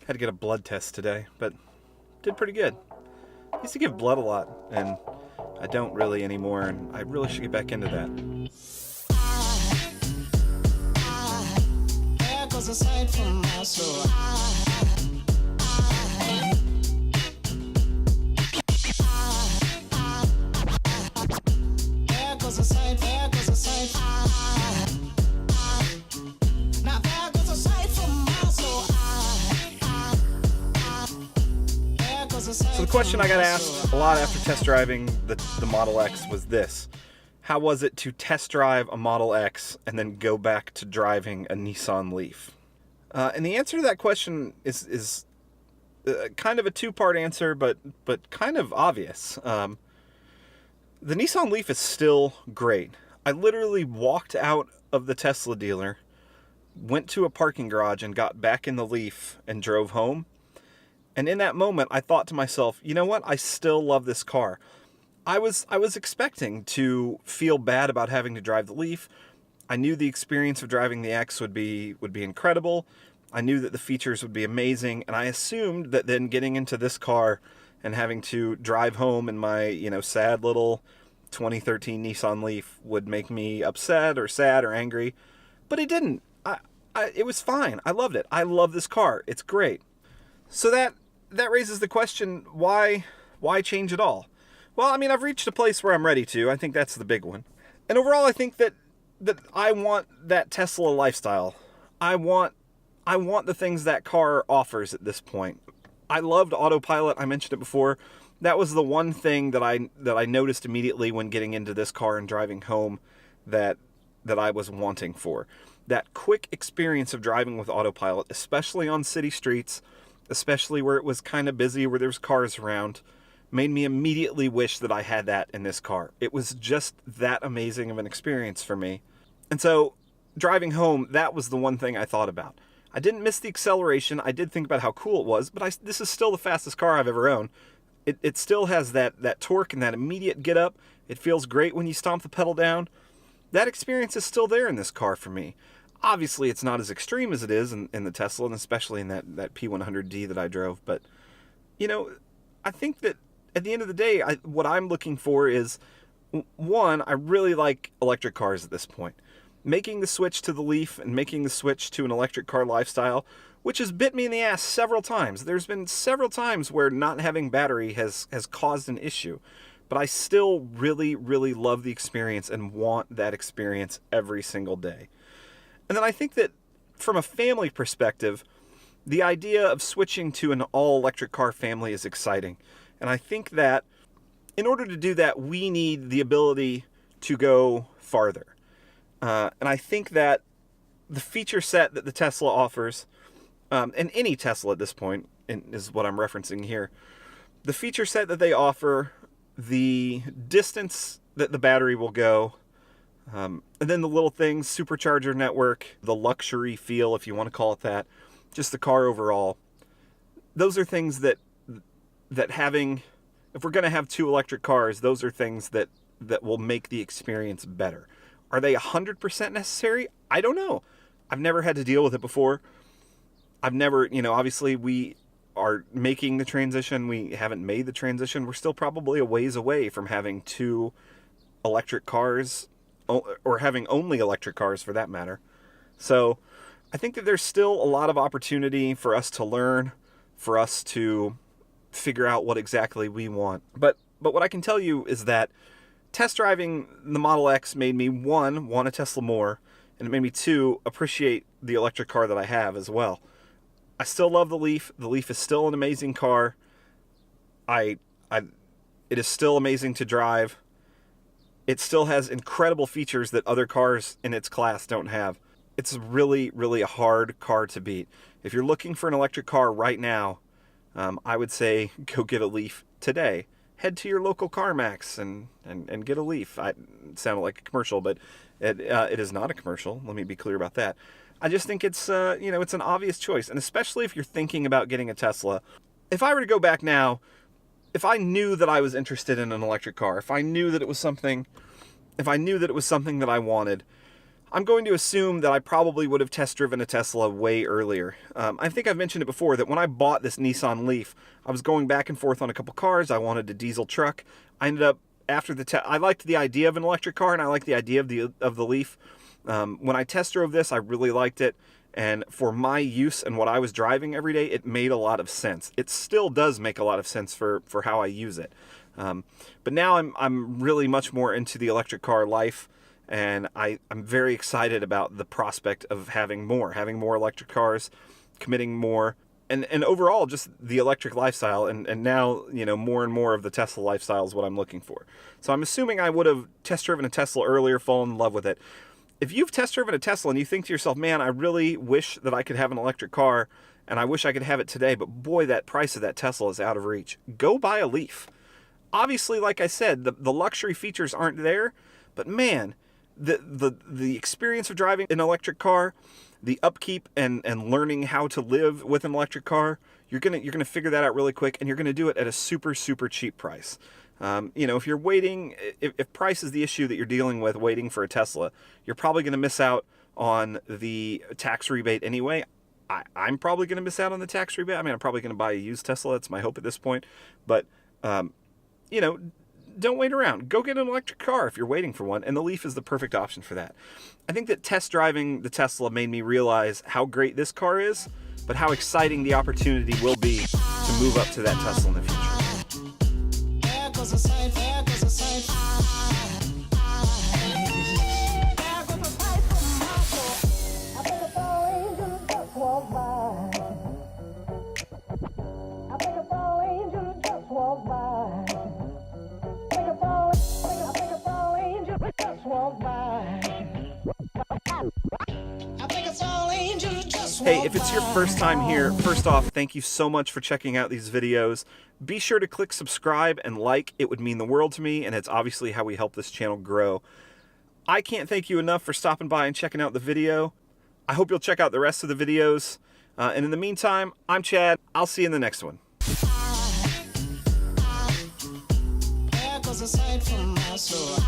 Had to get a blood test today, but did pretty good. I used to give blood a lot, and I don't really anymore, and I really should get back into that. There goes a sight from my soul. There goes a sight, there goes a sight. Now there goes a sight from my soul. There goes a sight. So the question I got asked a lot after test driving the Model X was this. How was it to test drive a Model X and then go back to driving a Nissan Leaf? And the answer to that question is kind of a two-part answer, but kind of obvious. The Nissan Leaf is still great. I literally walked out of the Tesla dealer, went to a parking garage and got back in the Leaf and drove home. And in that moment, I thought to myself, you know what? I still love this car. I was expecting to feel bad about having to drive the Leaf. I knew the experience of driving the X would be incredible. I knew that the features would be amazing, and I assumed that then getting into this car and having to drive home in my, sad little 2013 Nissan Leaf would make me upset or sad or angry, but it didn't. It was fine. I loved it. I love this car. It's great. So that raises the question, why change it all? Well, I mean, I've reached a place where I'm ready to. I think that's the big one. And overall, I think that I want that Tesla lifestyle. I want the things that car offers at this point. I loved autopilot. I mentioned it before. That was the one thing that I noticed immediately when getting into this car and driving home that I was wanting for. That quick experience of driving with autopilot, especially on city streets, especially where it was kind of busy, where there's cars around, made me immediately wish that I had that in this car. It was just that amazing of an experience for me. And so driving home, that was the one thing I thought about. I didn't miss the acceleration. I did think about how cool it was, but this is still the fastest car I've ever owned. It still has that torque and that immediate get up. It feels great when you stomp the pedal down. That experience is still there in this car for me. Obviously, it's not as extreme as it is in the Tesla, and especially in that P100D that I drove. But, I think that at the end of the day, what I'm looking for is, one, I really like electric cars at this point. Making the switch to the Leaf and making the switch to an electric car lifestyle, which has bit me in the ass several times. There's been several times where not having battery has caused an issue. But I still really, really love the experience and want that experience every single day. And then I think that from a family perspective, the idea of switching to an all-electric car family is exciting. And I think that in order to do that, we need the ability to go farther. And I think that the feature set that the Tesla offers, and any Tesla at this point is what I'm referencing here, the feature set that they offer, the distance that the battery will go, and then the little things, supercharger network, the luxury feel, if you want to call it that, just the car overall. Those are things that having, if we're going to have two electric cars, those are things that will make the experience better. Are they 100% necessary? I don't know. I've never had to deal with it before. I've never, obviously we are making the transition. We haven't made the transition. We're still probably a ways away from having two electric cars, or having only electric cars for that matter. So I think that there's still a lot of opportunity for us to learn, for us to figure out what exactly we want. But what I can tell you is that test driving the Model X made me, one, want a Tesla more, and it made me, two, appreciate the electric car that I have as well. I still love the Leaf. The Leaf is still an amazing car. It is still amazing to drive. It still has incredible features that other cars in its class don't have. It's really, really a hard car to beat. If you're looking for an electric car right now, I would say go get a Leaf today. Head to your local CarMax and get a Leaf. It sounded like a commercial, but it is not a commercial. Let me be clear about that. I just think it's it's an obvious choice, and especially if you're thinking about getting a Tesla. If I were to go back now, if I knew that I was interested in an electric car, if I knew that it was something that I wanted, I'm going to assume that I probably would have test driven a Tesla way earlier. I think I've mentioned it before that when I bought this Nissan Leaf, I was going back and forth on a couple cars. I wanted a diesel truck. I ended up, after I liked the idea of an electric car, and I liked the idea of the Leaf. When I test drove this, I really liked it. And for my use and what I was driving every day, it made a lot of sense. It still does make a lot of sense for how I use it. But now I'm really much more into the electric car life. And I'm very excited about the prospect of having more electric cars, committing more, and overall just the electric lifestyle. And now, more and more of the Tesla lifestyle is what I'm looking for. So I'm assuming I would have test driven a Tesla earlier, fallen in love with it. If you've test driven a Tesla and you think to yourself, man, I really wish that I could have an electric car and I wish I could have it today, but boy, that price of that Tesla is out of reach, go buy a Leaf. Obviously, like I said, the luxury features aren't there, but man, the experience of driving an electric car, the upkeep and learning how to live with an electric car, you're gonna figure that out really quick, and you're gonna do it at a super cheap price. If you're waiting, if price is the issue that you're dealing with waiting for a Tesla, you're probably gonna miss out on the tax rebate anyway. I'm probably gonna miss out on the tax rebate. I mean, I'm probably gonna buy a used Tesla. That's my hope at this point. But don't wait around. Go get an electric car if you're waiting for one, and the Leaf is the perfect option for that. I think that test driving the Tesla made me realize how great this car is, but how exciting the opportunity will be to move up to that Tesla in the future. There goes the sight, there goes the sight. There goes the sight from my soul. I think a fallen angel just walked by. I think a fallen angel just walked by. I think a fallen angel just walked by. I think a fallen angel just walked by. Hey, if it's your first time here, first off, thank you so much for checking out these videos. Be sure to click subscribe and like. It would mean the world to me, and it's obviously how we help this channel grow. I can't thank you enough for stopping by and checking out the video. I hope you'll check out the rest of the videos. And in the meantime, I'm Chad. I'll see you in the next one. There goes the sight from my soul.